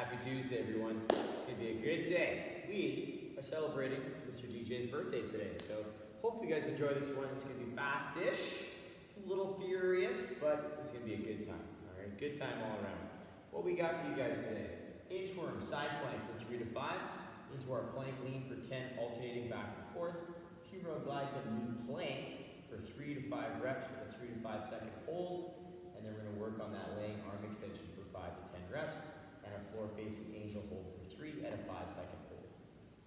Happy Tuesday, everyone. It's going to be a good day. We are celebrating Mr. DJ's birthday today, so hopefully you guys enjoy this one. It's going to be fast-ish, a little furious, but it's going to be a good time. All right, good time all around. What we got for you guys today? Inchworm side plank for 3 to 5. Into our plank lean for 10, alternating back and forth. Humeral glide to knee plank for 3 to 5 reps with a 3 to 5 second hold. And then we're going to work on that laying arm extension for 5 to 10 reps. And a floor facing angel hold for 3 at a 5 second hold.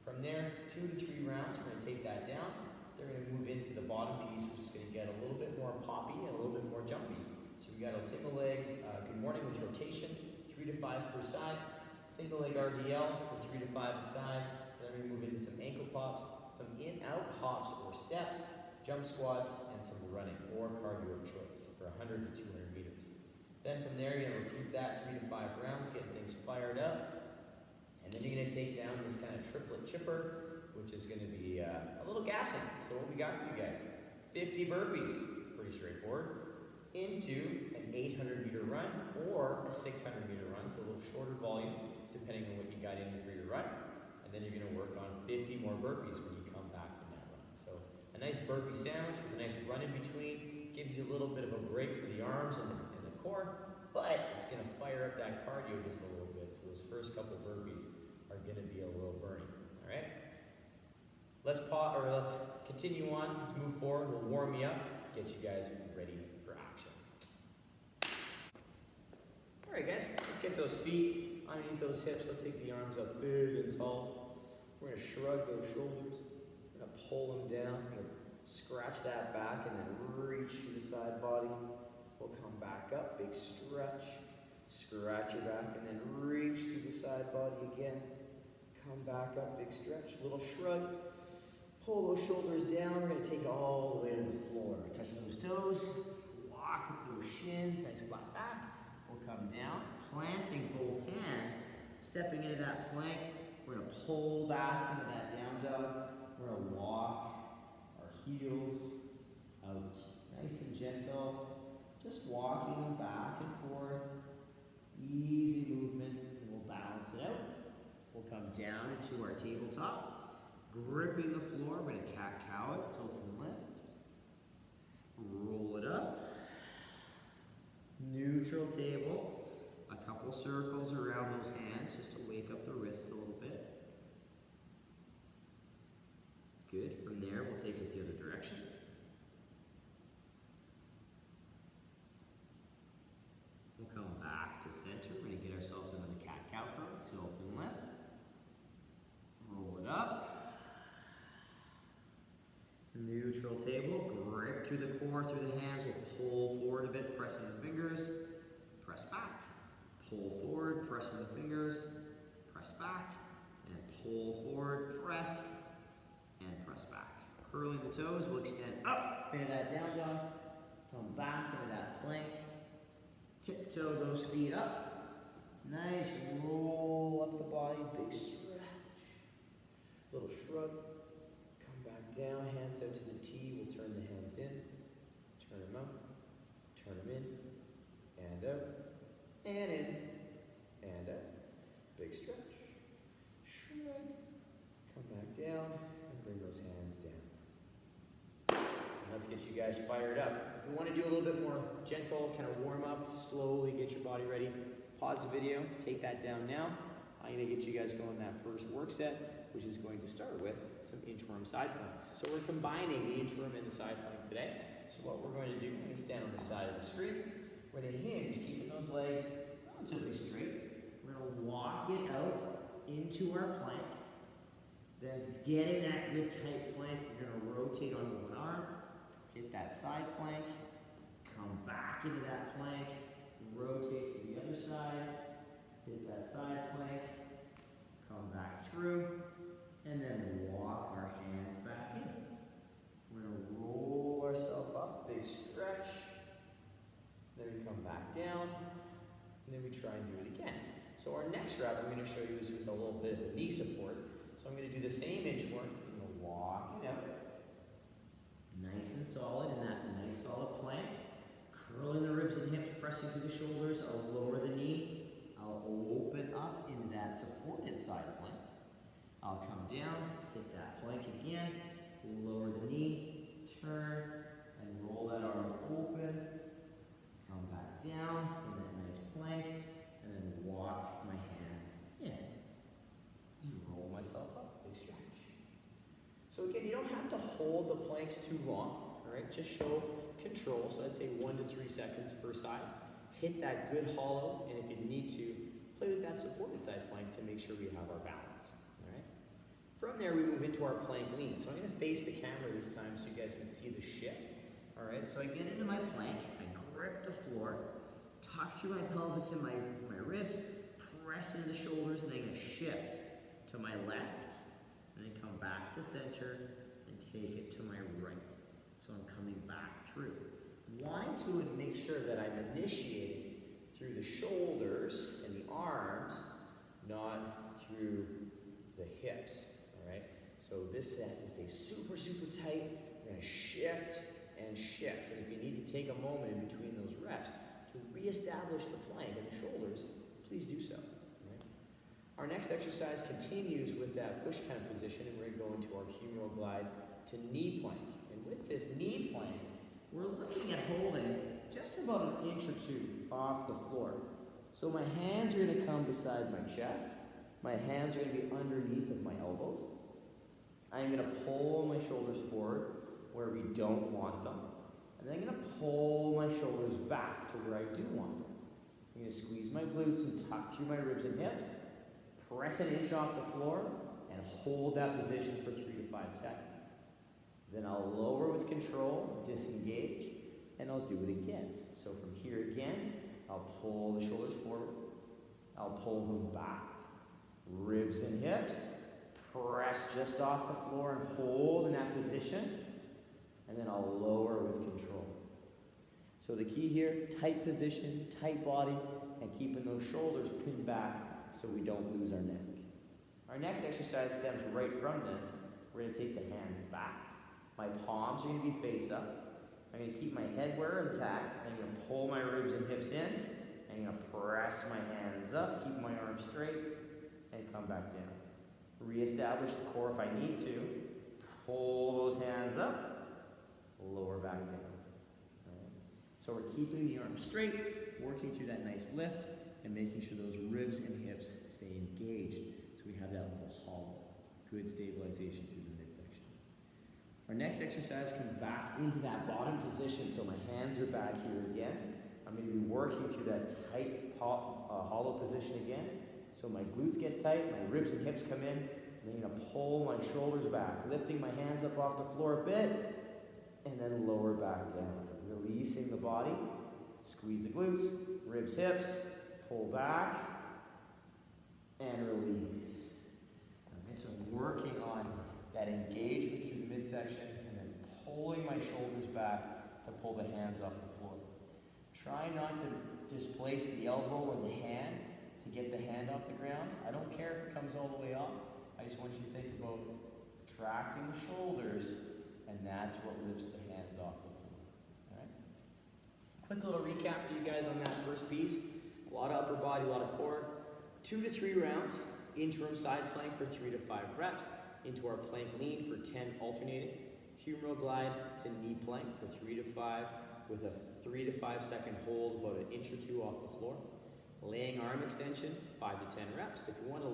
From there, 2 to 3 rounds, we're going to take that down. Then we're going to move into the bottom piece, which is going to get a little bit more poppy and a little bit more jumpy. So we got a single leg, good morning with rotation, 3 to 5 per side. Single leg RDL for 3 to 5 a side. Then we're going to move into some ankle pops, some in-out hops or steps, jump squats, and some running or cardio of choice for 100 to 200 meters. Then from there, you're going to repeat that 3 to 5 rounds, getting things fired up. And then you're going to take down this kind of triplet chipper, which is going to be a little gassing. So what we got for you guys? 50 burpees, pretty straightforward, into an 800 meter run or a 600 meter run, so a little shorter volume, depending on what you got in for your run. And then you're going to work on 50 more burpees when you come back from that run. So a nice burpee sandwich with a nice run in between, gives you a little bit of a break for the arms and the core, but it's going to fire up that cardio just a little bit. So those first couple burpees are going to be a little burning. All right. Let's continue on. Let's move forward. We'll warm you up, get you guys ready for action. All right, guys. Let's get those feet underneath those hips. Let's take the arms up big and tall. We're going to shrug those shoulders. We're going to pull them down. We're going to scratch that back and then reach through the side body. We'll come back up, big stretch. Scratch your back and then reach through the side body again. Come back up, big stretch. Little shrug. Pull those shoulders down. We're going to take it all the way to the floor. Touch those toes. Walk with those shins. Nice flat back. We'll come down, planting both hands, stepping into that plank. We're going to pull back into that down dog. We're going to walk our heels out. Nice and gentle. Just walking them back and forth. Easy movement. And we'll balance it out. We'll come down into our tabletop. Gripping the floor. We're going to cat-cow it. Tilt and lift. Roll it up. Neutral table. A couple circles around those hands just to wake up the wrists a little bit. Good. From there, we'll take it the other direction. We'll come back to center. We're going to get ourselves into the cat-cow curl. Tilt and lift. Roll it up. Neutral table. Grip through the core, through the hands. We'll pull forward a bit, pressing the fingers. Press back. Pull forward, pressing the fingers. Press back. And pull forward, press. And press back. Curling the toes. We'll extend up into that down dog. Come back into that plank. Tiptoe those feet up. Nice. Roll up the body. Big stretch. Little shrug. Come back down. Hands out to the T. We'll turn the hands in. Turn them out. Turn them in. And out. And in. And out. Big stretch. Shrug. Come back down. And bring those hands down. And let's get you guys fired up. If you want to do a little bit more gentle, kind of warm up, slowly get your body ready, pause the video, take that down now. I'm going to get you guys going that first work set, which is going to start with some inchworm side planks. So we're combining the inchworm and the side plank today. So what we're going to do, we're going to stand on the side of the street. We're going to hinge, keeping those legs relatively straight. We're going to walk it out into our plank. Then getting that good tight plank, we're going to rotate on one arm. Hit that side plank, come back into that plank, rotate to the other side, hit that side plank, come back through, and then walk our hands back in. We're going to roll ourselves up, big stretch, then we come back down, and then we try and do it again. So our next rep I'm going to show you is with a little bit of knee support. So I'm going to do the same inchworm, I'm going to walk it out. Nice and solid in that nice solid plank. Curling the ribs and hips, pressing through the shoulders. I'll lower the knee. I'll open up into I'll come down, hit that plank again, lower the knee, turn, and roll that arm open. Come back down in that nice plank, and then walk my hands in. And roll myself up, big stretch. So again, you don't have to hold the planks too long, all right? Just show control, so I'd say 1 to 3 seconds per side. Hit that good hollow, and if you need to, play with that supported side plank to make sure we have our balance, all right? From there, we move into our plank lean. So I'm gonna face the camera this time so you guys can see the shift, all right? So I get into my plank, I grip the floor, tuck through my pelvis and my ribs, press into the shoulders, and then I'm gonna shift to my left, and then come back to center, and take it to my right. So I'm coming back through. Wanting to make sure that I'm initiating through the shoulders and the arms, not through the hips, all right? So this has to stay super, super tight. We're gonna shift and shift. And if you need to take a moment in between those reps to reestablish the plank and the shoulders, please do so. Right? Our next exercise continues with that push kind of position, and we're going to go into our humeral glide to knee plank. And with this knee plank, we're looking at holding just about 1 inch or 2 off the floor. So my hands are going to come beside my chest. My hands are going to be underneath of my elbows. I'm going to pull my shoulders forward where we don't want them. And then I'm going to pull my shoulders back to where I do want them. I'm going to squeeze my glutes and tuck through my ribs and hips. Press 1 inch off the floor and hold that position for 3 to 5 seconds. Then I'll lower with control, disengage, and I'll do it again. So from here again, I'll pull the shoulders forward. I'll pull them back. Ribs and hips. Press just off the floor and hold in that position. And then I'll lower with control. So the key here, tight position, tight body, and keeping those shoulders pinned back so we don't lose our neck. Our next exercise stems right from this. We're going to take the hands back. My palms are going to be face up. I'm going to keep my head where it's at. I'm going to pull my ribs and hips in. I'm going to press my hands up, keep my arms straight, and come back down. Reestablish the core if I need to. Pull those hands up, lower back down. Right. So we're keeping the arms straight, working through that nice lift, and making sure those ribs and hips stay engaged so we have that little hollow. Good stabilization through the midsection. Our next exercise comes back into that bottom position, so my hands are back here again. I'm going to be working through that tight hollow position again. So my glutes get tight, my ribs and hips come in, and then I'm going to pull my shoulders back, lifting my hands up off the floor a bit, and then lower back down. Releasing the body, squeeze the glutes, ribs, hips, pull back, and release. Okay, so I'm working on that engagement through the midsection, and then pulling my shoulders back to pull the hands off the floor. Try not to displace the elbow or the hand to get the hand off the ground. I don't care if it comes all the way off. I just want you to think about tracting the shoulders, and that's what lifts the hands off the floor. All right? Quick little recap for you guys on that first piece. A lot of upper body, a lot of core. 2 to 3 rounds. Inchworm side plank for 3 to 5 reps. Into our plank lean for 10 alternating. Humeral glide to knee plank for 3 to 5 with a 3 to 5 second hold, about 1 inch or 2 off the floor. Laying arm extension, 5 to 10 reps. If you want to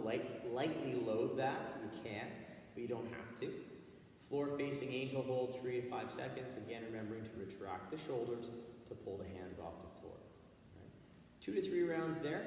lightly load that, you can, but you don't have to. Floor facing angel hold, 3 to 5 seconds. Again, remembering to retract the shoulders to pull the hands off the floor. Right. 2 to 3 rounds there.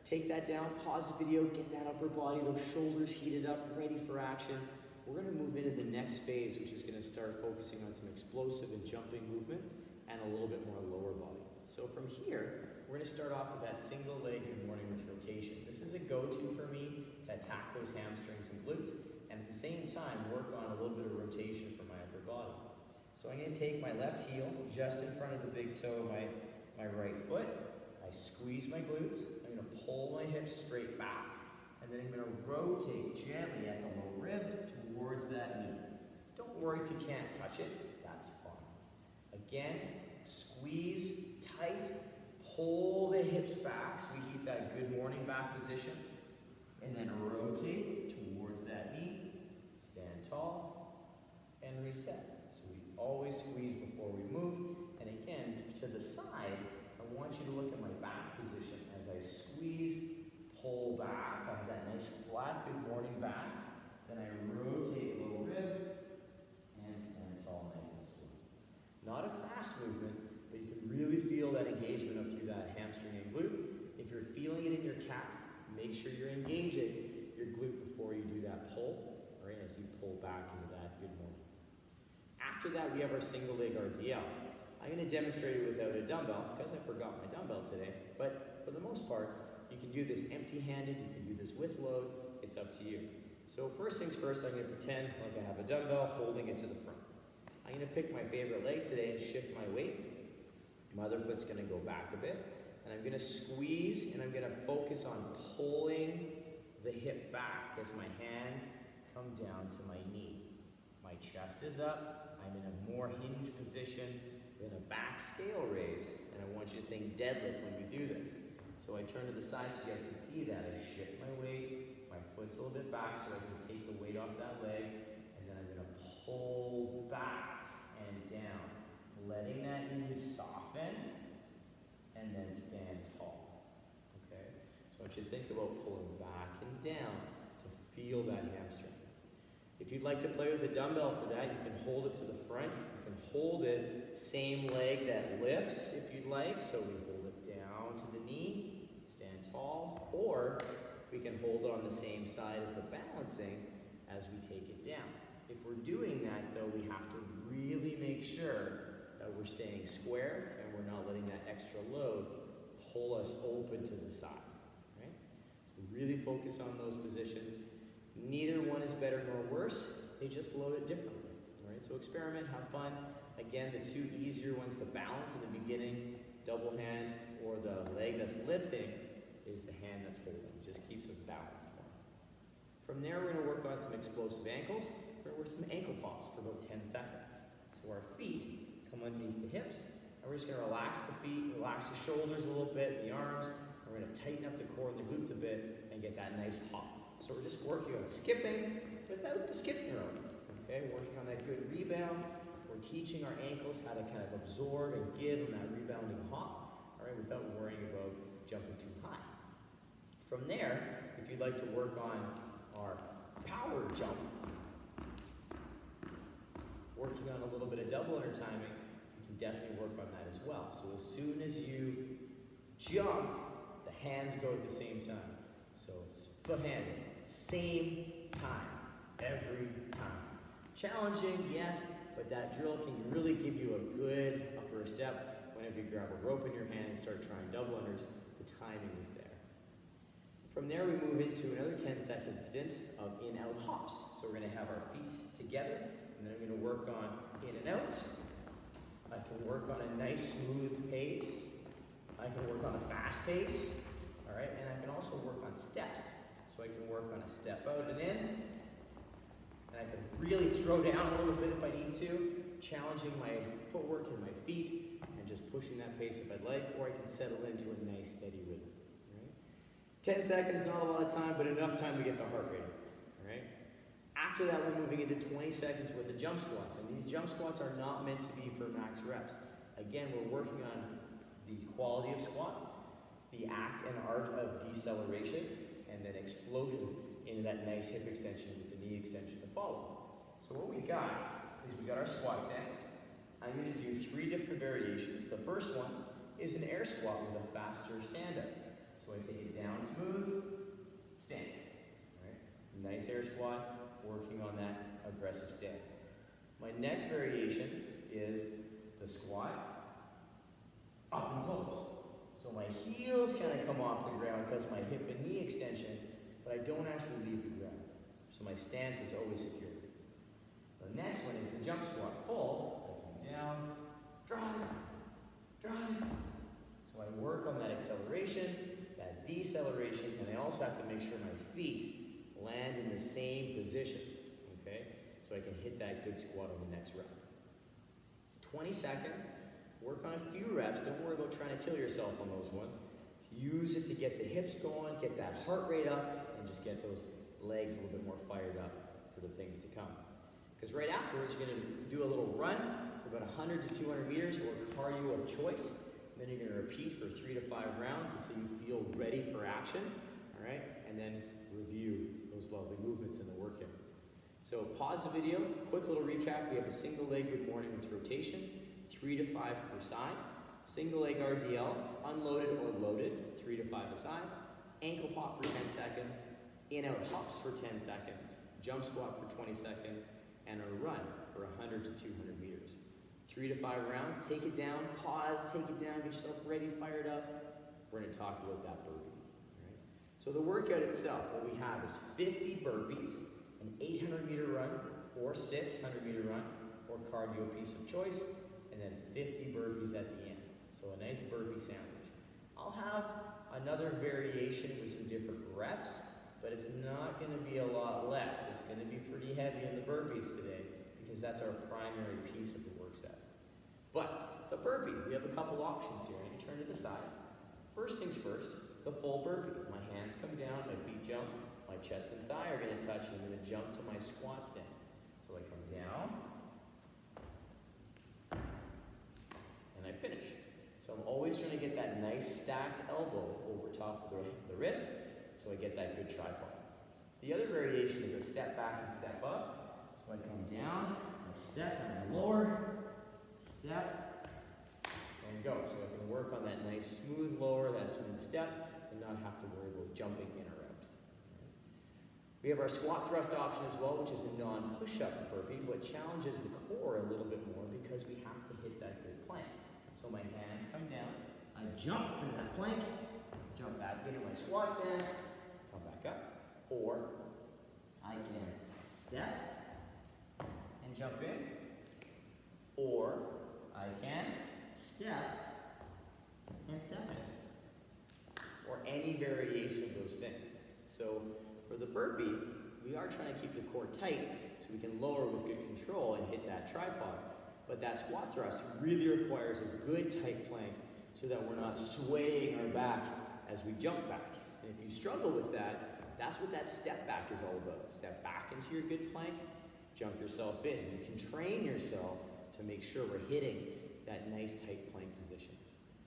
Take that down, pause the video, get that upper body, those shoulders heated up, ready for action. We're going to move into the next phase, which is going to start focusing on some explosive and jumping movements and a little bit more lower body. So from here, we're going to start off with that single leg good morning with rotation. This is a go-to for me to attack those hamstrings and glutes, and at the same time work on a little bit of rotation for my upper body. So I'm going to take my left heel just in front of the big toe of my right foot. I squeeze my glutes. I'm going to pull my hips straight back, and then I'm going to rotate gently at the low rib towards that knee. Don't worry if you can't touch it. That's fine. Again, squeeze tight. Pull the hips back so we keep that good morning back position. And then rotate towards that knee. then reset. So we always squeeze before we move. And again, to the side, I want you to look at my back position. As I squeeze, pull back, I have that nice flat good morning back. Then I rotate a little bit and stand tall, nice and slow. Not a fast movement, but you can really feel that engagement up through that hamstring and glute. If you're feeling it in your calf, make sure you're engaging your glute before you do that pull, right, as you pull back into that good morning. After that, we have our single leg RDL. I'm going to demonstrate it without a dumbbell because I forgot my dumbbell today, but for the most part, you can do this empty-handed, you can do this with load, it's up to you. So first things first, I'm going to pretend like I have a dumbbell holding it to the front. I'm going to pick my favorite leg today and shift my weight. My other foot's going to go back a bit. And I'm going to squeeze and I'm going to focus on pulling the hip back as my hands come down to my knee. My chest is up. I'm in a more hinged position than a back scale raise. And I want you to think deadlift when we do this. So I turn to the side so you guys can see that. I shift my weight. My foot's a little bit back so I can take the weight off that leg. And then I'm going to pull back and down, letting that knee soften, and then stand tall. Okay? So I want you to think about pulling back and down to feel that hamstring. If you'd like to play with a dumbbell for that, you can hold it to the front. You can hold it, same leg that lifts if you'd like. So we hold it down to the knee, stand tall, or we can hold it on the same side of the balancing as we take it down. If we're doing that though, we have to really make sure that we're staying square and we're not letting that extra load pull us open to the side, right? So really focus on those positions. Neither one is better nor worse, they just load it differently, right? So experiment, have fun. Again, the two easier ones to balance in the beginning, double hand or the leg that's lifting, is the hand that's holding. It just keeps us balanced more. From there, we're going to work on some explosive ankles. We're going to work some ankle pops for about 10 seconds. So our feet come underneath the hips, and we're just going to relax the feet, relax the shoulders a little bit, the arms. We're going to tighten up the core and the glutes a bit and get that nice hop. So we're just working on skipping without the skip neuron. Okay, working on that good rebound. We're teaching our ankles how to kind of absorb and give them that rebounding hop, all right, without worrying about jumping too high. From there, if you'd like to work on our power jump, working on a little bit of double under timing, you can definitely work on that as well. So as soon as you jump, the hands go at the same time. So it's foot-handed, same time, every time. Challenging, yes, but that drill can really give you a good upper step. Whenever you grab a rope in your hand and start trying double unders, the timing is there. From there, we move into another 10-second stint of in-out hops. So we're going to have our feet together, and then I'm going to work on in and outs. I can work on a nice smooth pace. I can work on a fast pace. All right, and I can also work on steps. So I can work on a step out and in. And I can really throw down a little bit if I need to, challenging my footwork and my feet, and just pushing that pace if I'd like, or I can settle into a nice steady rhythm. 10 seconds, not a lot of time, but enough time to get the heart rate up, all right? After that, we're moving into 20 seconds worth of jump squats, and these jump squats are not meant to be for max reps. Again, we're working on the quality of squat, the act and art of deceleration, and then explosion into that nice hip extension with the knee extension to follow. So what we got is we got our squat stance. I'm going to do 3 different variations. The first one is an air squat with a faster stand-up. So I take it down smooth, stand. All right? Nice air squat, working on that aggressive stand. My next variation is the squat, up and close. So my heels kind of come off the ground because my hip and knee extension, but I don't actually leave the ground. So my stance is always secure. The next one is the jump squat, full, I come down, drive. So I work on that acceleration, that deceleration, and I also have to make sure my feet land in the same position, okay? So I can hit that good squat on the next rep. 20 seconds, work on a few reps. Don't worry about trying to kill yourself on those ones. Use it to get the hips going, get that heart rate up, and just get those legs a little bit more fired up for the things to come. Because right afterwards, you're gonna do a little run for about 100 to 200 meters or cardio of choice. Then you're gonna repeat for 3 to 5 rounds until you feel ready for action, all right? And then review those lovely movements in the workout. So pause the video, quick little recap. We have a single leg good morning with rotation, 3 to 5 per side. Single leg RDL, unloaded or loaded, 3 to 5 a side. Ankle pop for 10 seconds. In-out hops for 10 seconds. Jump squat for 20 seconds. And a run for 100 to 200 meters. 3 to 5 rounds. Take it down, pause, take it down, get yourself ready, fired up. We're gonna talk about that burpee. All right? So the workout itself, what we have is 50 burpees, an 800-meter run, or 600-meter run, or cardio piece of choice, and then 50 burpees at the end. So a nice burpee sandwich. I'll have another variation with some different reps, but it's not gonna be a lot less. It's gonna be pretty heavy in the burpees today because that's our primary piece of the work set. But the burpee, we have a couple options here. I'm gonna turn to the side. First things first, the full burpee. My hands come down, my feet jump, my chest and thigh are gonna touch, and I'm gonna jump to my squat stance. So I come down, and I finish. So I'm always trying to get that nice stacked elbow over top of the wrist, so I get that good tripod. The other variation is a step back and step up. So I come down, I step, and I lower, step, and go. So I can work on that nice smooth lower, that smooth step, and not have to worry about jumping in or out. We have our squat thrust option as well, which is a non-push-up burpee, but challenges the core a little bit more because we have to hit that good plank. So my hands come down, I jump into that plank, jump back into my squat stance, come back up, or I can step and jump in, or I can step and step in, or any variation of those things. So for the burpee, we are trying to keep the core tight so we can lower with good control and hit that tripod. But that squat thrust really requires a good tight plank so that we're not swaying our back as we jump back. And if you struggle with that, that's what that step back is all about. Step back into your good plank, jump yourself in. You can train yourself to make sure we're hitting that nice tight plank position.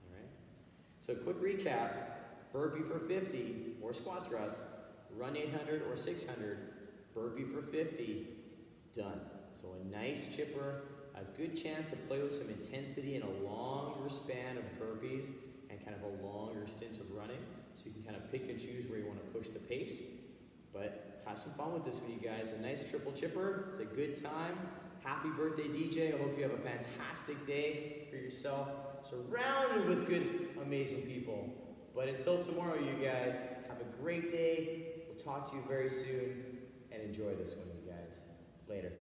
All right? So quick recap, burpee for 50 or squat thrust, run 800 or 600, burpee for 50, done. So a nice chipper, a good chance to play with some intensity and a longer span of burpees and kind of a longer stint of running. So you can kind of pick and choose where you want to push the pace. But have some fun with this one, you guys. A nice triple chipper. It's a good time. Happy birthday, DJ. I hope you have a fantastic day for yourself. Surrounded with good, amazing people. But until tomorrow, you guys, have a great day. We'll talk to you very soon. And enjoy this one, you guys. Later.